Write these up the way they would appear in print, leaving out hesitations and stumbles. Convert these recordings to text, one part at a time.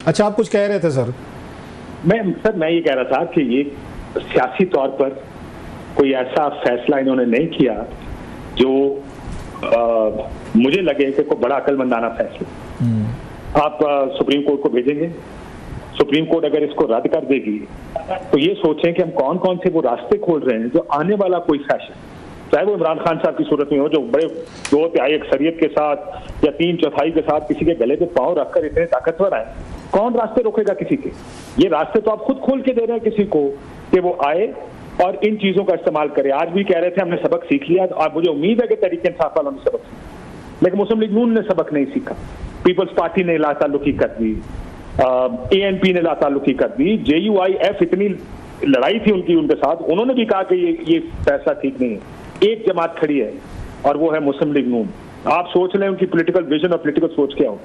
अच्छा, आप कुछ कह रहे थे सर? मैं ये कह रहा था कि ये सियासी तौर पर कोई ऐसा फैसला इन्होंने नहीं किया जो मुझे लगे कि कोई बड़ा अक्लमंदाना फैसला। आप सुप्रीम कोर्ट को भेजेंगे, सुप्रीम कोर्ट अगर इसको रद्द कर देगी तो ये सोचें कि हम कौन कौन से वो रास्ते खोल रहे हैं जो आने वाला कोई फैसला, चाहे वो इमरान खान साहब की सूरत में हो जो बड़े 2/3 अक्सरियत के साथ या 3/4 के साथ किसी के गले पे पांव रखकर इतने ताकतवर आए, कौन रास्ते रोकेगा किसी के? ये रास्ते तो आप खुद खोल के दे रहे हैं किसी को कि वो आए और इन चीजों का इस्तेमाल करे। आज भी कह रहे थे हमने सबक सीख लिया, और मुझे उम्मीद है कि तहरीक इंसाफ वालों ने सबक सीखा, लेकिन मुस्लिम लीग नून ने सबक नहीं सीखा। पीपल्स पार्टी ने लाताल्लुकी कर दी, ANP ने लाताल्लुकी कर दी, JUIF इतनी लड़ाई थी उनके साथ, उन्होंने भी कहा कि ये फैसला ठीक नहीं है। एक जमात खड़ी है और वो है मुस्लिम लीग नून। आप सोच लें उनकी पॉलिटिकल विजन और पॉलिटिकल सोच क्या हो।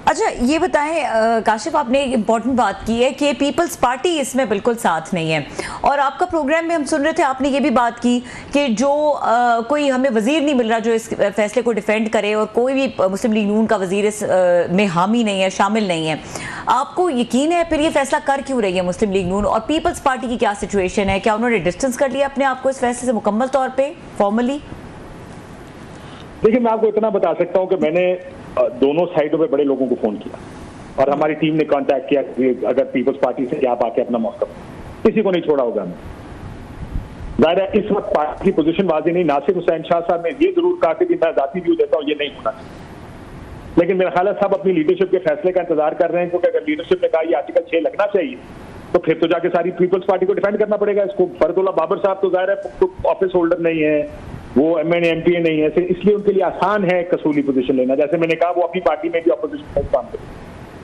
अच्छा, ये बताएं काशिफ, आपने एक इम्पॉर्टेंट बात की है कि पीपल्स पार्टी इसमें बिल्कुल साथ नहीं है, और आपका प्रोग्राम में हम सुन रहे थे आपने ये भी बात की कि जो कोई हमें वजीर नहीं मिल रहा जो इस फैसले को डिफेंड करे, और कोई भी मुस्लिम लीग नून का वजीर इस में हामी नहीं है, शामिल नहीं है। आपको यकीन है फिर ये फैसला कर क्यों रही है मुस्लिम लीग नून, और पीपल्स पार्टी की क्या सिचुएशन है? क्या उन्होंने डिस्टेंस कर लिया अपने आप को इस फैसले से मुकम्मल तौर पर, फॉर्मली? देखिए, मैं आपको इतना बता सकता हूँ कि मैंने दोनों साइडों पे बड़े लोगों को फोन किया और हमारी टीम ने कांटेक्ट किया कि अगर पीपल्स पार्टी से आप आके अपना मौका, किसी को नहीं छोड़ा होगा हमने। जाहिर है इस वक्त पार्टी की पोजीशन वाजी नहीं। नासिर हुसैन शाह साहब ने ये जरूर कहा कि मैं जाती व्यू देता हूँ, ये नहीं होना चाहिए, लेकिन मेरा ख्याल है सब अपनी लीडरशिप के फैसले का इंतजार कर रहे हैं, क्योंकि अगर लीडरशिप ने कहा ये आर्टिकल 6 लगना चाहिए तो फिर तो जाके सारी पीपल्स पार्टी को डिफेंड करना पड़ेगा इसको। फरदुल्ला बाबर साहब तो जाहिर है ऑफिस होल्डर नहीं है, वो MNA MPA नहीं है, इसलिए उनके लिए आसान है कसूली पोजीशन लेना। जैसे मैंने कहा वो अपनी पार्टी में भी अपोजिशन में काम करे,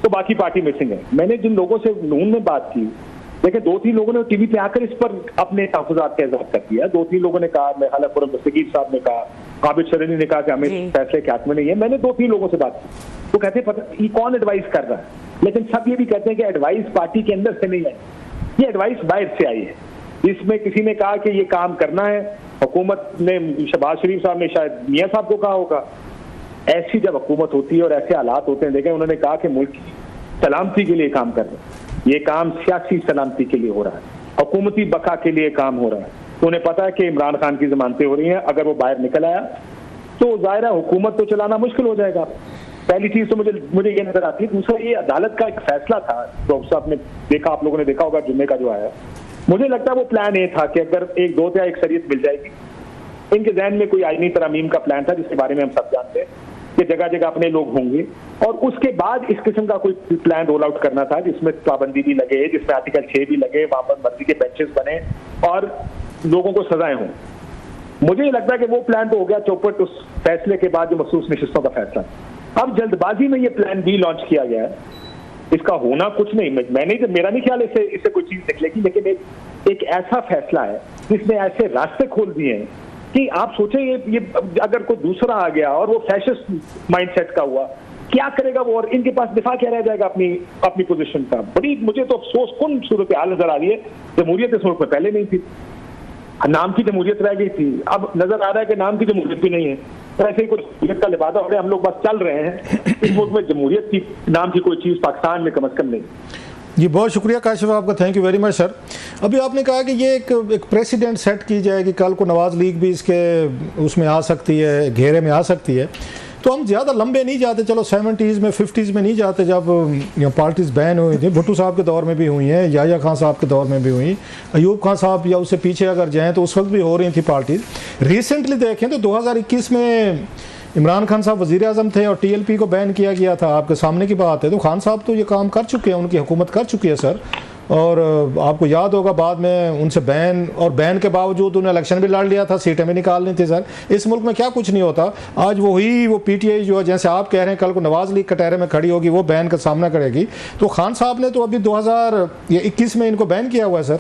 तो बाकी पार्टी मिसिंग है। मैंने जिन लोगों से नून में बात की, देखिए 2-3 लोगों ने टीवी पे आकर इस पर अपने तहफ़्फ़ुज़ात का इज़हार कर दिया। 2-3 लोगों ने कहा, मैं हालांकि खुर्रम दस्तगीर साहब ने कहा, आबिद शरीनी ने कहा कि हमें फैसले के हाथ में नहीं है। मैंने 2-3 लोगों से बात की तो कहते पता ये कौन एडवाइस कर रहा है, लेकिन सब ये भी कहते हैं कि एडवाइस पार्टी के अंदर से नहीं आई, ये एडवाइस बाहर से आई है। इसमें किसी ने कहा कि ये काम करना है, हुकूमत ने, शहबाज शरीफ साहब ने शायद मियां साहब को कहा होगा। ऐसी जब हुकूमत होती है और ऐसे हालात होते हैं, देखें उन्होंने कहा कि मुल्क की सलामती के लिए काम कर रहे हैं, ये काम सियासी सलामती के लिए हो रहा है, हुकूमती बका के लिए काम हो रहा है। तो उन्हें पता है कि इमरान खान की जमानतें हो रही हैं, अगर वो बाहर निकल आया तो जाहिर है हुकूमत तो चलाना मुश्किल हो जाएगा। पहली चीज तो मुझे ये नजर आती है। दूसरा, ये अदालत का एक फैसला था, डॉक्टर साहब ने देखा, आप लोगों ने देखा होगा जुम्मे का जो आया, मुझे लगता है वो प्लान ये था कि अगर 1-2 अक्सरियत मिल जाएगी, इनके जहन में कोई आईनी तरमीम का प्लान था जिसके बारे में हम सब जानते हैं कि जगह जगह अपने लोग होंगे, और उसके बाद इस किस्म का कोई प्लान रोल आउट करना था जिसमें पाबंदी भी लगे, जिसमें आर्टिकल 6 भी लगे, वहां पर मर्जी के बेंचेस बने और लोगों को सजाएं हों। मुझे ये लगता है कि वो प्लान तो हो गया चौपट उस फैसले के बाद जो मखसूस नशिस्तों का फैसला। अब जल्दबाजी में ये प्लान B लॉन्च किया गया है, इसका होना कुछ नहीं, मेरा नहीं ख्याल इससे कोई चीज निकलेगी, लेकिन एक ऐसा फैसला है जिसने ऐसे रास्ते खोल दिए हैं कि आप सोचें ये अगर कोई दूसरा आ गया और वो फैशिस्ट माइंडसेट का हुआ, क्या करेगा वो, और इनके पास दिफा क्या रह जाएगा अपनी पोजीशन का। बड़ी मुझे तो अफसोस कुन सूरत हाल नजर आ रही है। जमहूरियत इस मुल्क में पहले नहीं थी, नाम की जमहूरियत रह गई थी, अब नजर आ रहा है कि नाम की जमहूरियत भी नहीं है। तो ऐसे ही कुछ जमहूरियत का लिबादा हो रहा है, हम लोग बस चल रहे हैं, इस मुल्क में जमहूरियत की नाम की कोई चीज पाकिस्तान में कम अज कम नहीं। जी बहुत शुक्रिया काशिफ आपका, thank you very much sir. अभी आपने कहा कि ये एक प्रेसिडेंट सेट की जाएगी, कल को नवाज लीग भी इसके उसमें आ सकती है, घेरे में आ सकती है, तो हम ज़्यादा लंबे नहीं जाते, चलो 70s में 50s में नहीं जाते जब पार्टीज बैन हुई थी, भुट्टो साहब के दौर में भी हुई हैं, याह्या खान साहब के दौर में भी हुई, अयूब खान साहब या उससे पीछे अगर जाएँ तो उस वक्त भी हो रही थी पार्टीज। रिसेंटली देखें तो 2021 में इमरान खान साहब वज़ीर आज़म थे और TLP को बैन किया गया था, आपके सामने की बात है। तो खान साहब तो ये काम कर चुके हैं, उनकी हुकूमत कर चुकी है सर, और आपको याद होगा बाद में उनसे बैन के बावजूद उन्हें इलेक्शन भी लड़ लिया था, सीटें भी निकालनी थी सर। इस मुल्क में क्या कुछ नहीं होता। आज वो PTI जो है, जैसे आप कह रहे हैं कल को नवाज लीग कटहरे में खड़ी होगी, वो बैन का सामना करेगी। तो खान साहब ने तो अभी 2021 में इनको बैन किया हुआ है सर,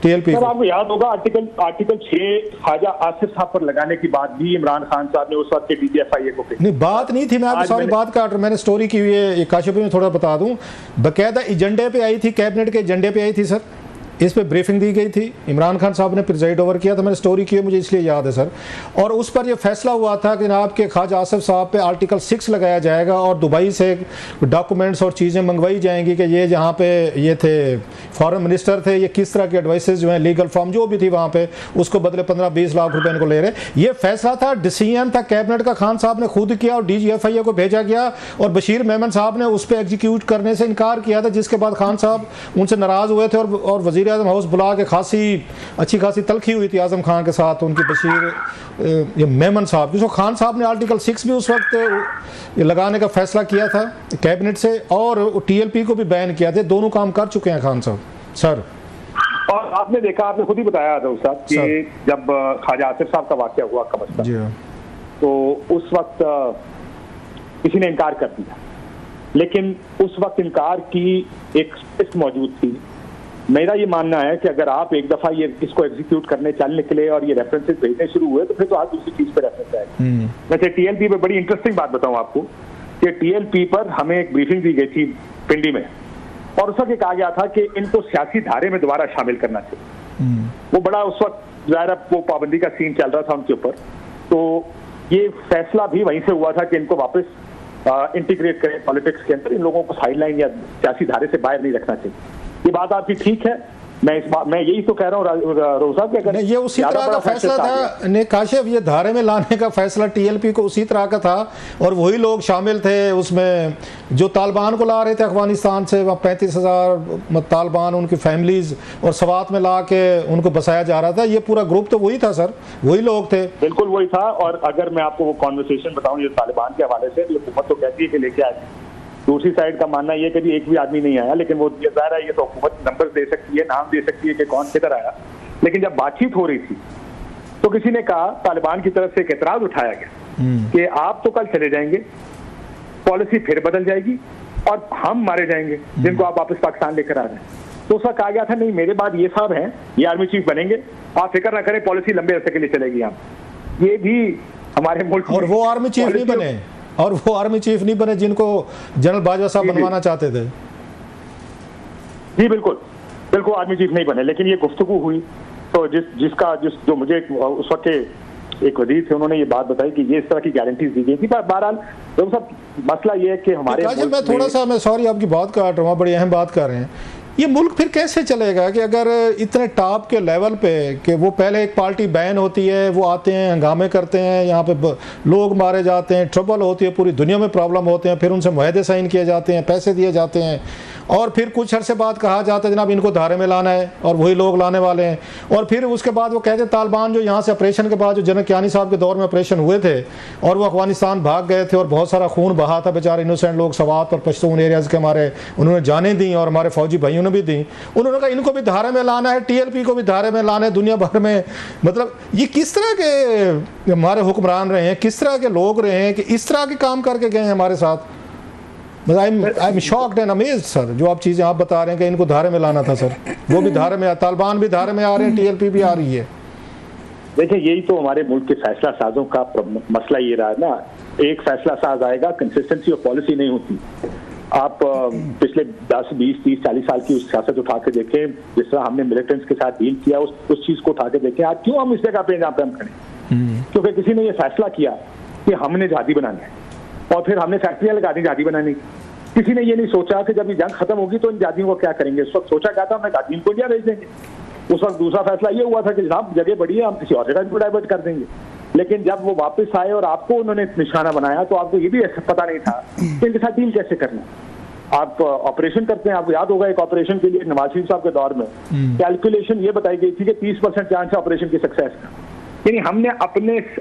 TLP। सर आपको याद होगा आर्टिकल 6 ख्वाजा आसिफ साहब पर लगाने की बात भी इमरान खान साहब ने उस वक्त के DGFIA को की। नहीं, बात नहीं थी, मैं आपको सारी बात काट रहा, मैंने स्टोरी की हुई है, काशिफ में थोड़ा बता दूं, बाकायदा एजेंडे पे आई थी, कैबिनेट के एजेंडे पे आई थी सर, इस पे ब्रीफिंग दी गई थी, इमरान खान साहब ने प्रिजाइड ओवर किया था, मैंने स्टोरी की है, मुझे इसलिए याद है सर। और उस पर यह फैसला हुआ था कि जनाब के ख्वाजा आसिफ साहब पे आर्टिकल 6 लगाया जाएगा और दुबई से डॉक्यूमेंट्स और चीज़ें मंगवाई जाएंगी कि ये जहाँ पे ये थे फॉरेन मिनिस्टर थे, ये किस तरह के एडवाइसेज जो हैं लीगल फॉर्म जो भी थी वहाँ पे, उसको बदले 15-20 लाख रुपए इनको ले रहे। ये फैसला था, डिसीजन था कैबिनेट का, खान साहब ने खुद किया और DGFIA को भेजा गया और बशीर मेमन साहब ने उस पर एग्जीक्यूट करने से इनकार किया था, जिसके बाद खान साहब उनसे नाराज़ हुए थे और वज़ीर आज़म हाउस बुला के अच्छी खासी तलखी हुई थी आज़म खान के साथ उनकी बशीर ये मेमन साहब की। खान साहब ने आर्टिकल 6 भी उस वक्त लगाने का फैसला किया था कैबिनेट से और TLP को भी बैन किया था। दोनों काम कर चुके हैं खान साहब सर। और आपने देखा, आपने खुद ही बताया था उस वक्त कि जब ख्वाजा आसिफ साहब का वाकया हुआ कमस्तर, तो उस वक्त किसी ने इनकार कर दिया, लेकिन उस वक्त इनकार की एक लिस्ट मौजूद थी। मेरा ये मानना है कि अगर आप एक दफा ये इसको एग्जीक्यूट करने चल निकले और ये रेफरेंसेस भेजने शुरू हुए तो फिर तो आज दूसरी चीज पे रेफरेंस आएगा। वैसे TLP पे बड़ी इंटरेस्टिंग बात बताऊं आपको कि TLP पर हमें एक ब्रीफिंग दी गई थी पिंडी में और उस वक्त कहा गया था कि इनको सियासी धारे में दोबारा शामिल करना चाहिए। वो बड़ा उस वक्त ज़ाहिर वो पाबंदी का सीन चल रहा था उनके ऊपर, तो ये फैसला भी वहीं से हुआ था कि इनको वापस इंटीग्रेट करें पॉलिटिक्स के अंदर, इन लोगों को साइडलाइन या सियासी धारे से बाहर नहीं रखना चाहिए। ये बात आपकी ठीक है, मैं यही तो कह रहा हूँ रोज़ा कि अगर ये उसी तरह का फैसला था ने काशिफ, ये धारे में लाने का फैसला TLP को उसी तरह का था और वही लोग शामिल थे उसमें जो तालिबान को ला रहे थे अफगानिस्तान से, 35,000 तालिबान उनकी फैमिलीज और सवात में ला के उनको बसाया जा रहा था। ये पूरा ग्रुप तो वही था सर, वही लोग थे, बिल्कुल वही था। और अगर मैं आपको वो कॉन्वर्सेशन बताऊँ ये तालिबान के हवाले से, हुकूमत तो कहती है कि लेके आए, दूसरी साइड का मानना यह कि जी एक भी आदमी नहीं आया, लेकिन वो ज़ाहिर है ये तो हुकूमत नंबर दे सकती है, नाम दे सकती है कि कौन किधर आया। लेकिन जब बातचीत हो रही थी तो किसी ने कहा, तालिबान की तरफ से एक एतराज उठाया गया कि आप तो कल चले जाएंगे, पॉलिसी फिर बदल जाएगी और हम मारे जाएंगे जिनको आप वापस पाकिस्तान लेकर आ रहे हैं। तो उसका कहा गया था नहीं, मेरे बाद ये साहब हैं, ये आर्मी चीफ बनेंगे, आप फिक्र ना करें, पॉलिसी लंबे अरसे के लिए चलेगी। यहाँ ये भी हमारे मुल्क और वो आर्मी चीफ नहीं बने, और वो आर्मी चीफ नहीं बने जिनको जनरल बाजवा साहब बनवाना चाहते थे। जी बिल्कुल बिल्कुल आर्मी चीफ नहीं बने, लेकिन ये गुफ्तगू हुई तो जो मुझे उस वक्त एक वजीर थे उन्होंने ये बात बताई कि ये इस तरह की गारंटीज दी गई थी। पर बहरहाल तो सब मसला ये है कि हमारे मैं थोड़ा सा मैं सॉरी आपकी बात काट रहा हूँ, बड़ी अहम बात कर रहे हैं। ये मुल्क फिर कैसे चलेगा कि अगर इतने टॉप के लेवल पे कि वो पहले एक पार्टी बैन होती है, वो आते हैं हंगामे करते हैं, यहाँ पे लोग मारे जाते हैं, ट्रबल होती है, पूरी दुनिया में प्रॉब्लम होते हैं, फिर उनसे मुआहदे साइन किए जाते हैं, पैसे दिए जाते हैं और फिर कुछ अरसे बाद कहा जाता है जनाब इनको धारे में लाना है और वही लोग लाने वाले हैं। और फिर उसके बाद वो कहते हैं तालिबान जो यहाँ से ऑपरेशन के बाद जो जनरल कियानी साहब के दौर में ऑपरेशन हुए थे और वो अफगानिस्तान भाग गए थे और बहुत सारा खून बहा था, बेचारे इनोसेंट लोग सवात और पश्तून एरियाज़ के हमारे उन्होंने जाने दी और हमारे फौजी भाइयों ने भी दी। उन्होंने कहा इनको भी धारे में लाना है, TLP को भी धारे में लाना है दुनिया भर में। मतलब ये किस तरह के हमारे हुक्मरान रहे हैं, किस तरह के लोग रहे हैं कि इस तरह के काम करके गए हैं हमारे साथ। I am shocked and amazed sir, जो आप चीज़ें आप बता रहे हैं कि इनको धारे में लाना था सर, वो भी धारे में, तालिबान भी धारे में आ रहे हैं, TLP भी आ रही है। देखिए यही तो हमारे मुल्क के फैसला साजों का मसला ये रहा है ना, एक फैसला साज आएगा, कंसिस्टेंसी ऑफ पॉलिसी नहीं होती। आप पिछले 10, 20, 30, 40 साल की उस सियासत उठा के देखें, जिस तरह हमने मिलिटेंट्स के साथ डील किया, उस चीज़ को उठा के देखें। आज क्यों हम इस जगह पे जहाँ पे हम खड़े, क्योंकि किसी ने ये फैसला किया कि हमने आज़ादी बनानी है और फिर हमने फैक्ट्रियां लगा दी आज़ादी बनाने की। किसी ने ये नहीं सोचा कि जब ये जंग खत्म होगी तो इन जातियों को क्या करेंगे। उस वक्त सोचा क्या था, हमने जातियों को इंडिया भेज देंगे। उस वक्त दूसरा फैसला ये हुआ था कि जनाब जगह बड़ी है, हम किसी और जगह को डाइवर्ट कर देंगे। लेकिन जब वो वापस आए और आपको उन्होंने निशाना बनाया तो आपको ये भी पता नहीं था कि इनके साथ डील कैसे करना। आप ऑपरेशन करते हैं, आपको याद होगा एक ऑपरेशन के लिए नवाज शरीफ साहब के दौर में कैलकुलेशन ये बताई गई थी कि 30% चांस है ऑपरेशन की सक्सेस का। यानी हमने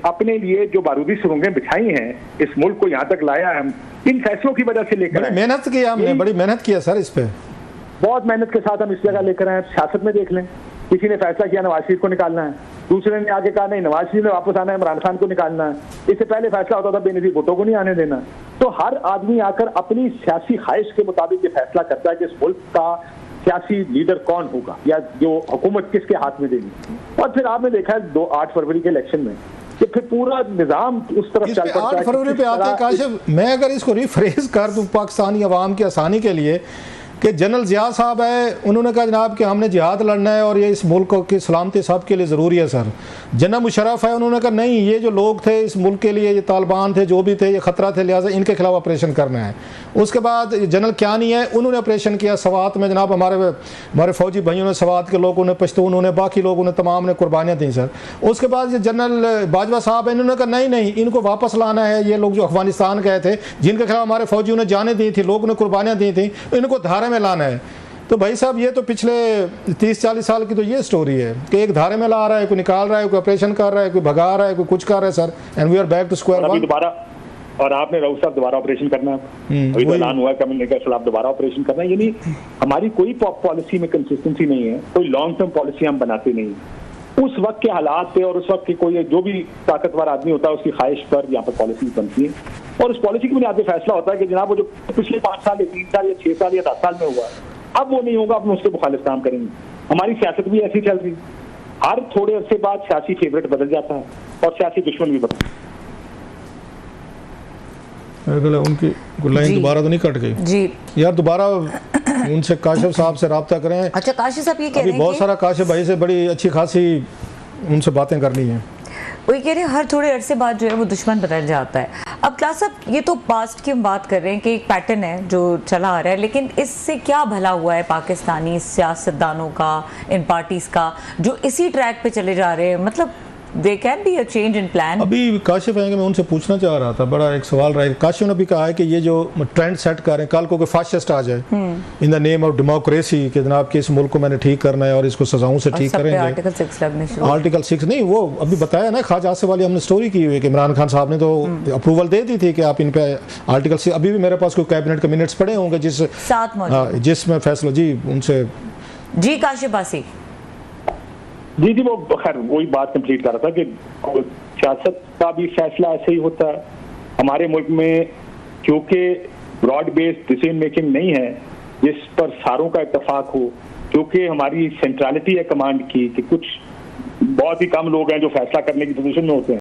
अपने लिए जो बारूदी सुरंगें बिछाई हैं, इस मुल्क को यहाँ तक लाया है, हम इन फैसलों की वजह से लेकर बड़ी मेहनत की, हमने बड़ी मेहनत किया सर, इस पे बहुत मेहनत के साथ हम इस जगह लेकर आए। सियासत में देख लें, किसी ने फैसला किया नवाज शरीफ को निकालना है, दूसरे ने आगे कहा नहीं नवाज शरीफ ने वापस आना है, इमरान खान को निकालना है। इससे पहले फैसला होता था बेनजीर भुट्टो को नहीं आने देना। तो हर आदमी आकर अपनी सियासी ख्वाहिश के मुताबिक ये फैसला करता है कि इस मुल्क का सियासी लीडर कौन होगा या जो हुकूमत किसके हाथ में देनी। और फिर आपने देखा है 8 फरवरी के इलेक्शन में कि फिर पूरा निजाम उस तरफ चल पड़ता है। 8 फरवरी पे आते हैं काशिफ, मैं अगर इसको रिफ्रेश कर दूं पाकिस्तानी अवाम की आसानी के लिए, कि जनरल ज़िया साहब है, उन्होंने कहा जनाब कि हमने जिहाद लड़ना है और ये इस मुल्क की सलामती सब के लिए ज़रूरी है सर। जनरल मुशर्रफ है, उन्होंने कहा नहीं, ये जो लोग थे इस मुल्क के लिए, ये तालिबान थे, जो भी थे, ये ख़तरा थे, लिहाजा इनके खिलाफ ऑपरेशन करना है। उसके बाद जनरल क्यानी है, उन्होंने ऑपरेशन किया सवात में, जनाब हमारे फ़ौजी भाइयों ने, सवात के लोगों ने, पश्तूनों ने, बाकी लोगों ने, तमाम ने कुर्बानियाँ दी सर। उसके बाद ये जनरल बाजवा साहब है, इन्होंने कहा नहीं नहीं, इनको वापस लाना है, ये लोग जो अफगानिस्तान गए थे, जिनके खिलाफ हमारे फ़ौजियों ने जाने दी थी, लोगों ने कुर्बानियाँ दी थी, इनको धारे में लाना है। तो भाई साहब ये तो पिछले 30-40 साल की तो ये स्टोरी है कि एक धारे में ला रहा है, कोई निकाल रहा है, कोई ऑपरेशन कर रहा है, कोई भगा रहा है, कोई कुछ कर रहा है sir, and we are back to square one. दोबारा, और आपने रऊफ साहब दोबारा ऑपरेशन करना है, अभी तो ऐलान हुआ है कमिश्नर के खिलाफ दोबारा ऑपरेशन करना है। यानी हमारी कोई पॉलिसी में कंसिस्टेंसी नहीं है, कोई लॉन्ग टर्म पॉलिसी हम बनाते नहीं। उस वक्त के हालात पे और उस वक्त के कोई जो भी ताकतवर आदमी होता है उसकी ख्वाहिश पर यहाँ पर पॉलिसी बनती है, और उस पॉलिसी की बुनियाद पर फैसला होता है कि जनाब वो जो पिछले 5 साल या 3 साल या 6 साल या 10 साल में हुआ, अब वो नहीं होगा, अब उसके मुखालिफ काम करेंगे। हमारी सियासत भी ऐसी चल रही, हर थोड़े अरसे बाद सियासी फेवरेट बदल जाता है और सियासी दुश्मन भी बदल। उनकी लाइन दोबारा तो नहीं कट गई जी यार, दोबारा उनसे काशिफ साहब से रब्ता करें। अच्छा काशिफ साहब ये कह रहे हैं बहुत सारा काशिफ भाई से बड़ी अच्छी खासी उनसे बातें करनी है। वही कह रहे हैं हर थोड़े अरसे बाद जो है वो दुश्मन बदल जाता है। अब क्लास साहब ये तो पास्ट की हम बात कर रहे हैं कि एक पैटर्न है जो चला आ रहा है, लेकिन इससे क्या भला हुआ है पाकिस्तानी सियासतदानों का, इन पार्टीज का जो इसी ट्रैक पे चले जा रहे हैं? मतलब There can be a change in plan. अभी काशिफ आएंगे, मैं उनसे पूछना चाह रहा था, बड़ा एक सवाल रहा है। काशिफ ने भी कहा है कि ये जो ट्रेंड सेट कर रहे हैं, कल को कोई फाशिस्ट आ जाए in the name of democracy कि जनाब कि इस मुल्क को मैंने ठीक करना है और इसको सजाओं से ठीक करेंगे। आर्टिकल 6 लगने शुरू। आर्टिकल 6 नहीं, वो अभी बताया ना, ख्वाजा आसिफ वाली हमने स्टोरी की हुई है कि इमरान खान साहब ने तो अप्रूवल दे दी थी कि आप इन पे आर्टिकल 6, अभी भी मेरे पास कोई कैबिनेट के मिनट्स पड़े होंगे जिसमें फैसला जी उनसे जी काशिफ बासी जी वो खैर वही बात कंप्लीट कर रहा था कि सियासत का भी फैसला ऐसे ही होता है हमारे मुल्क में, क्योंकि ब्रॉड बेस्ड डिसीजन मेकिंग नहीं है जिस पर सारों का इत्तेफाक हो, क्योंकि हमारी सेंट्रलिटी है कमांड की कि कुछ बहुत ही कम लोग हैं जो फैसला करने की पोजीशन में होते हैं।